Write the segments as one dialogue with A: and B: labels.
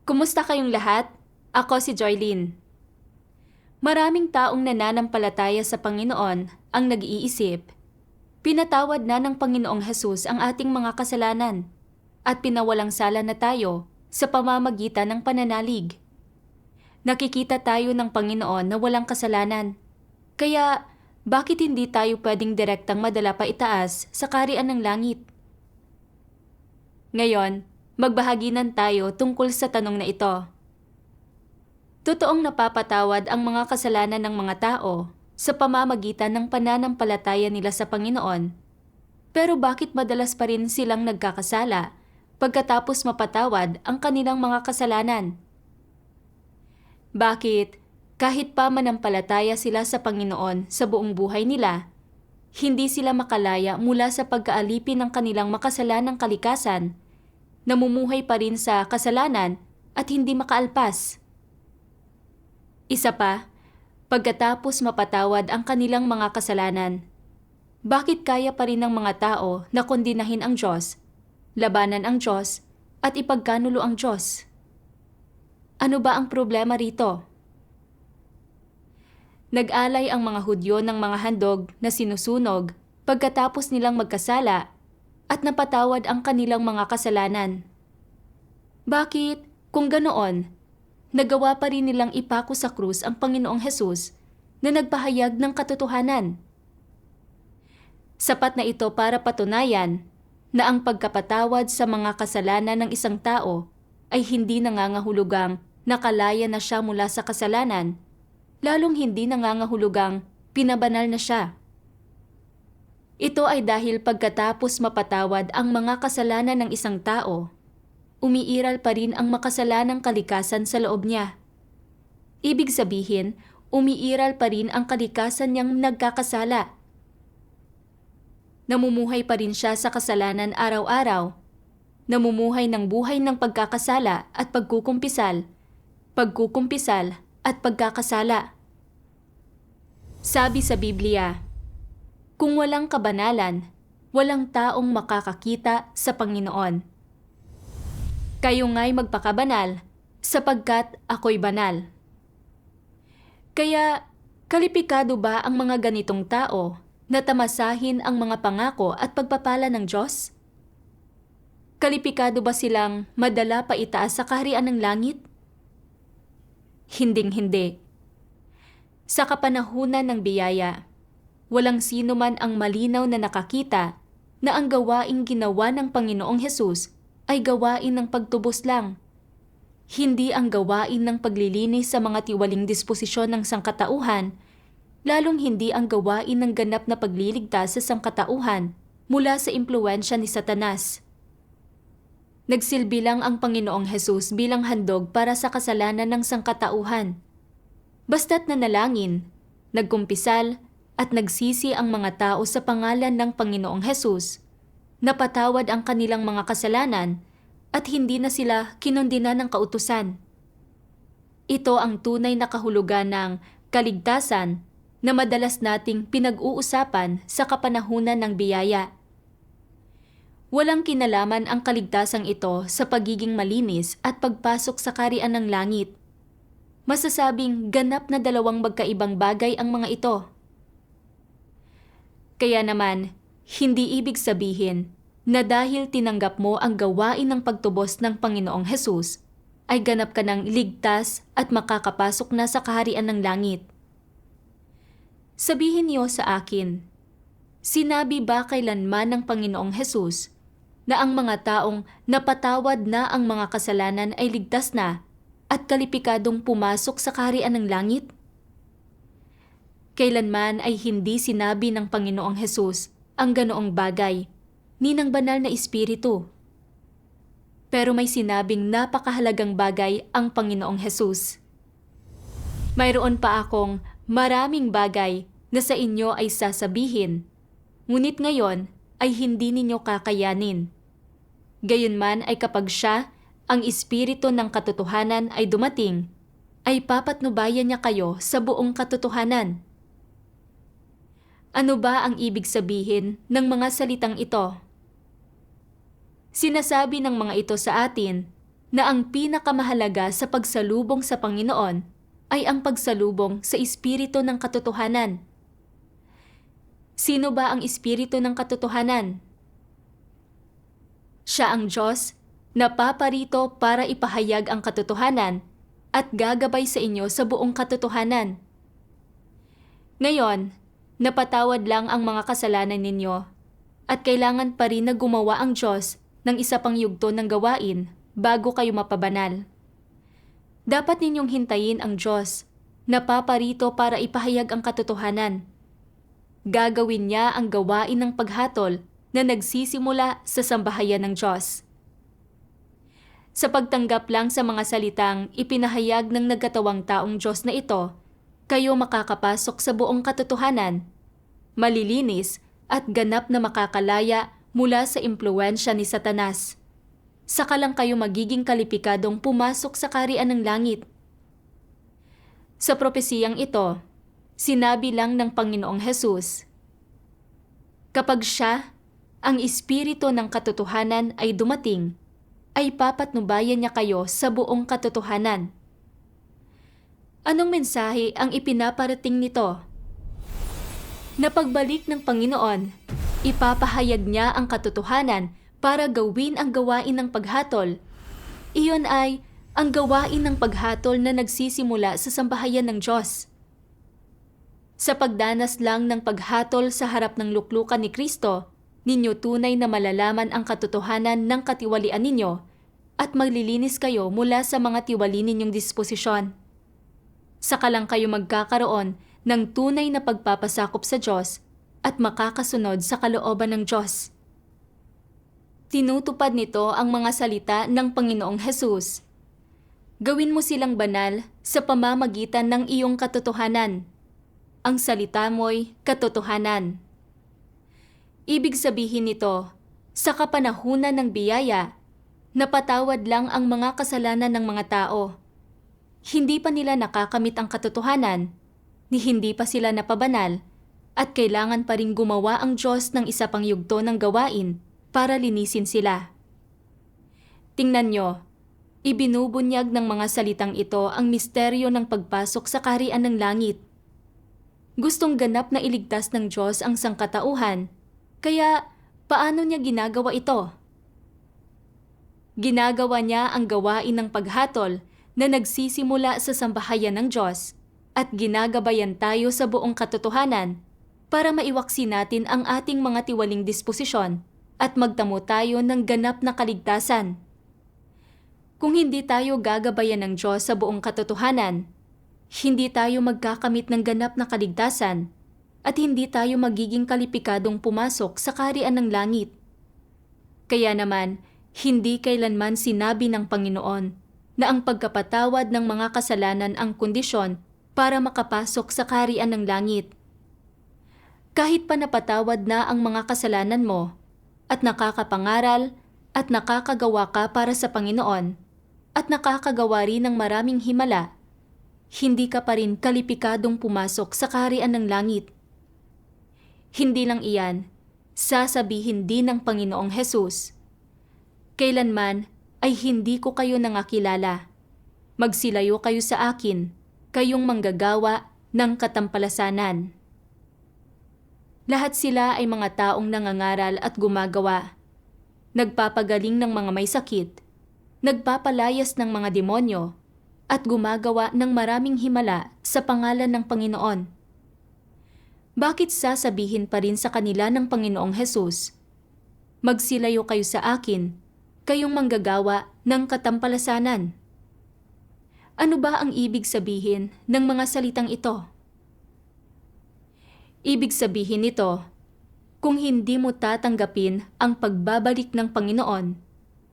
A: Kumusta kayong lahat? Ako si Joylene. Maraming taong nananampalataya sa Panginoon ang nag-iisip, pinatawad na ng Panginoong Hesus ang ating mga kasalanan at pinawalang sala na tayo sa pamamagitan ng pananalig. Nakikita tayo ng Panginoon na walang kasalanan. Kaya, bakit hindi tayo pwedeng direktang madala pa itaas sa kaharian ng langit? Ngayon, magbahaginan tayo tungkol sa tanong na ito. Totoong napapatawad ang mga kasalanan ng mga tao sa pamamagitan ng pananampalataya nila sa Panginoon. Pero bakit madalas pa rin silang nagkakasala pagkatapos mapatawad ang kanilang mga kasalanan? Bakit, kahit pa manampalataya sila sa Panginoon sa buong buhay nila, hindi sila makalaya mula sa pagkaalipin ng kanilang makasalanang kalikasan, namumuhay pa rin sa kasalanan at hindi makaalpas? Isa pa, pagkatapos mapatawad ang kanilang mga kasalanan, bakit kaya pa rin ng mga tao na kondinahin ang Diyos, labanan ang Diyos, at ipagkanulo ang Diyos? Ano ba ang problema rito? Nag-alay ang mga Hudyo ng mga handog na sinusunog pagkatapos nilang magkasala at napatawad ang kanilang mga kasalanan. Bakit, kung ganoon, nagawa pa rin nilang ipako sa krus ang Panginoong Hesus na nagpahayag ng katotohanan? Sapat na ito para patunayan na ang pagkapatawad sa mga kasalanan ng isang tao ay hindi nangangahulugang nakalaya na siya mula sa kasalanan, lalong hindi nangangahulugang pinabanal na siya. Ito ay dahil pagkatapos mapatawad ang mga kasalanan ng isang tao, umiiral pa rin ang makasalanang kalikasan sa loob niya. Ibig sabihin, umiiral pa rin ang kalikasan niyang nagkakasala. Namumuhay pa rin siya sa kasalanan araw-araw. Namumuhay ng buhay ng pagkakasala at pagkukumpisal at pagkakasala. Sabi sa Biblia, kung walang kabanalan, walang taong makakakita sa Panginoon. Kayo nga'y magpakabanal, sapagkat ako'y banal. Kaya, kalipikado ba ang mga ganitong tao na tamasahin ang mga pangako at pagpapala ng Diyos? Kalipikado ba silang madala pa itaas sa kaharian ng langit? Hinding-hindi. Sa kapanahunan ng biyaya, walang sino man ang malinaw na nakakita na ang gawaing ginawa ng Panginoong Hesus ay gawain ng pagtubos lang. Hindi ang gawain ng paglilinis sa mga tiwaling disposisyon ng sangkatauhan, lalong hindi ang gawain ng ganap na pagliligtas sa sangkatauhan mula sa impluwensya ni Satanas. Nagsilbi lang ang Panginoong Hesus bilang handog para sa kasalanan ng sangkatauhan. Basta't nanalangin, nagkumpisal, at nagsisi ang mga tao sa pangalan ng Panginoong Hesus, napatawad ang kanilang mga kasalanan at hindi na sila kinondena ng kautusan. Ito ang tunay na kahulugan ng kaligtasan na madalas nating pinag-uusapan sa kapanahunan ng biyaya. Walang kinalaman ang kaligtasang ito sa pagiging malinis at pagpasok sa kaharian ng langit. Masasabing ganap na dalawang magkaibang bagay ang mga ito. Kaya naman, hindi ibig sabihin na dahil tinanggap mo ang gawain ng pagtubos ng Panginoong Hesus, ay ganap ka ng ligtas at makakapasok na sa kaharian ng langit. Sabihin niyo sa akin, sinabi ba kailanman ng Panginoong Hesus na ang mga taong napatawad na ang mga kasalanan ay ligtas na at kalipikadong pumasok sa kaharian ng langit? Kailanman ay hindi sinabi ng Panginoong Hesus ang ganoong bagay ni ng banal na Espiritu. Pero may sinabing napakahalagang bagay ang Panginoong Hesus. Mayroon pa akong maraming bagay na sa inyo ay sasabihin, ngunit ngayon ay hindi ninyo kakayanin. Gayunman ay kapag siya, ang Espiritu ng katotohanan ay dumating, ay papatnubayan niya kayo sa buong katotohanan. Ano ba ang ibig sabihin ng mga salitang ito? Sinasabi ng mga ito sa atin na ang pinakamahalaga sa pagsalubong sa Panginoon ay ang pagsalubong sa Espiritu ng Katotohanan. Sino ba ang Espiritu ng Katotohanan? Siya ang Diyos na paparito para ipahayag ang katotohanan at gagabay sa inyo sa buong katotohanan. Ngayon, napatawad lang ang mga kasalanan ninyo at kailangan pa rin na gumawa ang Diyos ng isa pang yugto ng gawain bago kayo mapabanal. Dapat ninyong hintayin ang Diyos na paparito para ipahayag ang katotohanan. Gagawin niya ang gawain ng paghatol na nagsisimula sa sambahayan ng Diyos. Sa pagtanggap lang sa mga salitang ipinahayag ng nagkatawang taong Diyos na ito, kayo makakapasok sa buong katotohanan, malilinis at ganap na makakalaya mula sa impluwensya ni Satanas. Saka lang kayo magiging kalipikadong pumasok sa kaharian ng langit. Sa propesiyang ito, sinabi lang ng Panginoong Hesus, kapag siya, ang Espiritu ng katotohanan ay dumating, ay papatnubayan niya kayo sa buong katotohanan. Anong mensahe ang ipinaparating nito? Na pagbalik ng Panginoon, ipapahayag niya ang katotohanan para gawin ang gawain ng paghatol. Iyon ay ang gawain ng paghatol na nagsisimula sa sambahayan ng Diyos. Sa pagdanas lang ng paghatol sa harap ng luklukan ni Kristo, ninyo tunay na malalaman ang katotohanan ng katiwalian ninyo at maglilinis kayo mula sa mga tiwali ninyong disposisyon. Saka lang kayo magkakaroon ng tunay na pagpapasakop sa Diyos at makakasunod sa kalooban ng Diyos. Tinutupad nito ang mga salita ng Panginoong Hesus. Gawin mo silang banal sa pamamagitan ng iyong katotohanan. Ang salita mo'y katotohanan. Ibig sabihin nito, sa kapanahunan ng biyaya, napatawad lang ang mga kasalanan ng mga tao. Hindi pa nila nakakamit ang katotohanan, ni hindi pa sila napabanal, at kailangan pa rin gumawa ang Diyos ng isa pang yugto ng gawain para linisin sila. Tingnan nyo, ibinubunyag ng mga salitang ito ang misteryo ng pagpasok sa kaharian ng langit. Gustong ganap na iligtas ng Diyos ang sangkatauhan, kaya paano niya ginagawa ito? Ginagawa niya ang gawain ng paghatol na nagsisimula sa sambahayan ng Diyos at ginagabayan tayo sa buong katotohanan para maiwaksi natin ang ating mga tiwaling disposisyon at magtamo tayo ng ganap na kaligtasan. Kung hindi tayo gagabayan ng Diyos sa buong katotohanan, hindi tayo magkakamit ng ganap na kaligtasan at hindi tayo magiging kalipikadong pumasok sa kaharian ng langit. Kaya naman, hindi kailanman sinabi ng Panginoon na ang pagkapatawad ng mga kasalanan ang kondisyon para makapasok sa kaharian ng langit. Kahit pa napatawad na ang mga kasalanan mo at nakakapangaral at nakakagawa ka para sa Panginoon at nakakagawa rin ng maraming himala, hindi ka pa rin kalipikadong pumasok sa kaharian ng langit. Hindi lang iyan, sasabihin din ng Panginoong Hesus, kailanman ay hindi ko kayo nangakilala. Magsilayo kayo sa akin, kayong manggagawa ng katampalasanan. Lahat sila ay mga taong nangangaral at gumagawa. Nagpapagaling ng mga may sakit, nagpapalayas ng mga demonyo, at gumagawa ng maraming himala sa pangalan ng Panginoon. Bakit sasabihin pa rin sa kanila ng Panginoong Hesus, magsilayo kayo sa akin, kayong manggagawa ng katampalasanan? Ano ba ang ibig sabihin ng mga salitang ito? Ibig sabihin nito, kung hindi mo tatanggapin ang pagbabalik ng Panginoon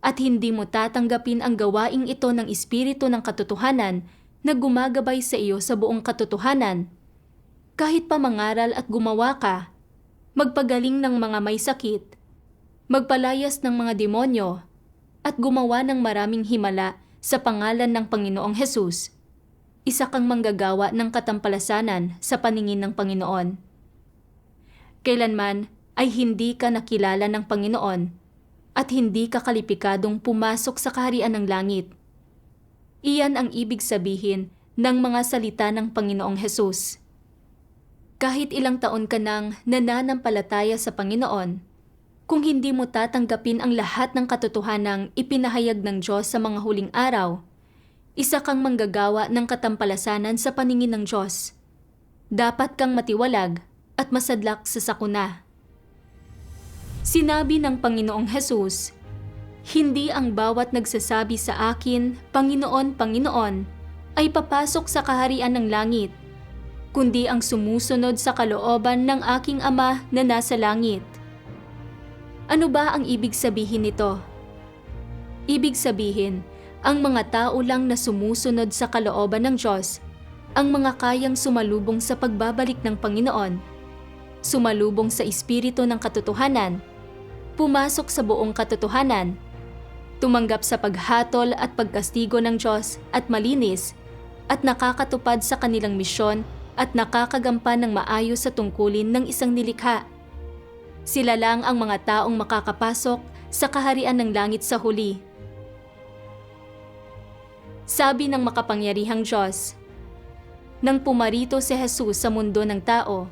A: at hindi mo tatanggapin ang gawaing ito ng Espiritu ng Katotohanan na gumagabay sa iyo sa buong katotohanan, kahit pa mangaral at gumawa ka, magpagaling ng mga may sakit, magpalayas ng mga demonyo, at gumawa ng maraming himala sa pangalan ng Panginoong Hesus, isa kang manggagawa ng katampalasanan sa paningin ng Panginoon. Kailanman ay hindi ka nakilala ng Panginoon at hindi ka kalipikadong pumasok sa kaharian ng langit. Iyan ang ibig sabihin ng mga salita ng Panginoong Hesus. Kahit ilang taon ka nang nananampalataya sa Panginoon, kung hindi mo tatanggapin ang lahat ng katotohanang ipinahayag ng Diyos sa mga huling araw, isa kang manggagawa ng katampalasanan sa paningin ng Diyos. Dapat kang matiwalag at masadlak sa sakuna. Sinabi ng Panginoong Hesus, "Hindi ang bawat nagsasabi sa akin, Panginoon, Panginoon, ay papasok sa kaharian ng langit, kundi ang sumusunod sa kalooban ng aking Ama na nasa langit." Ano ba ang ibig sabihin nito? Ibig sabihin, ang mga tao lang na sumusunod sa kalooban ng Diyos, ang mga kayang sumalubong sa pagbabalik ng Panginoon, sumalubong sa espiritu ng katotohanan, pumasok sa buong katotohanan, tumanggap sa paghatol at pagkastigo ng Diyos at malinis, at nakakatupad sa kanilang misyon at nakakagampan ng maayos sa tungkulin ng isang nilikha. Sila lang ang mga taong makakapasok sa kaharian ng langit sa huli. Sabi ng makapangyarihang Diyos, nang pumarito si Jesus sa mundo ng tao,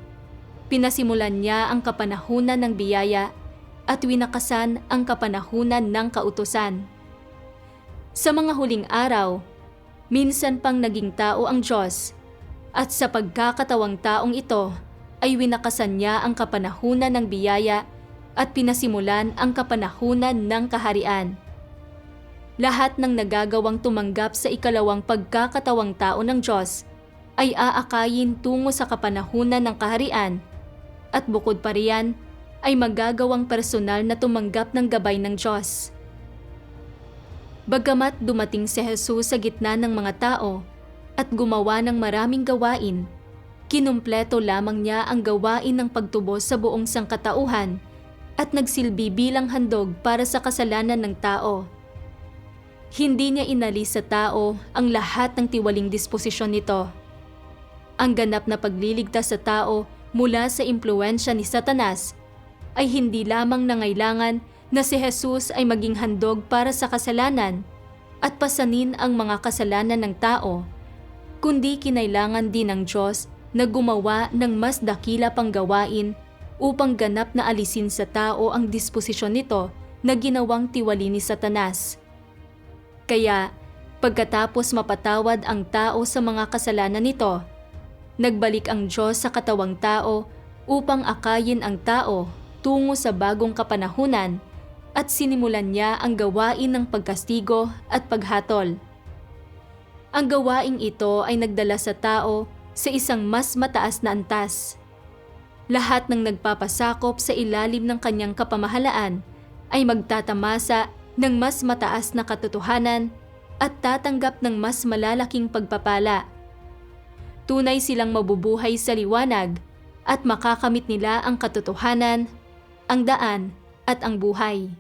A: pinasimulan niya ang kapanahunan ng biyaya at winakasan ang kapanahunan ng kautusan. Sa mga huling araw, minsan pang naging tao ang Diyos, at sa pagkakatawang taong ito ay winakasan niya ang kapanahunan ng biyaya at pinasimulan ang kapanahunan ng kaharian. Lahat ng nagagawang tumanggap sa ikalawang pagkakatawang tao ng Diyos ay aakayin tungo sa kapanahunan ng kaharian, at bukod pa riyan ay magagawang personal na tumanggap ng gabay ng Diyos. Bagamat dumating si Jesus sa gitna ng mga tao at gumawa ng maraming gawain, kinumpleto lamang niya ang gawain ng pagtubos sa buong sangkatauhan at nagsilbi bilang handog para sa kasalanan ng tao. Hindi niya inalis sa tao ang lahat ng tiwaling disposisyon nito. Ang ganap na pagliligtas sa tao mula sa impluwensya ni Satanas ay hindi lamang nangailangan na si Jesus ay maging handog para sa kasalanan at pasanin ang mga kasalanan ng tao, kundi kinailangan din ng Diyos na gumawa ng mas dakila pang gawain upang ganap na alisin sa tao ang disposisyon nito na ginawang tiwali ni Satanas. Kaya, pagkatapos mapatawad ang tao sa mga kasalanan nito, nagbalik ang Diyos sa katawang tao upang akayin ang tao tungo sa bagong kapanahunan at sinimulan niya ang gawain ng pagkastigo at paghatol. Ang gawaing ito ay nagdala sa tao sa isang mas mataas na antas. Lahat ng nagpapasakop sa ilalim ng kanyang kapamahalaan ay magtatamasa ng mas mataas na katotohanan at tatanggap ng mas malalaking pagpapala. Tunay silang mabubuhay sa liwanag at makakamit nila ang katotohanan, ang daan at ang buhay.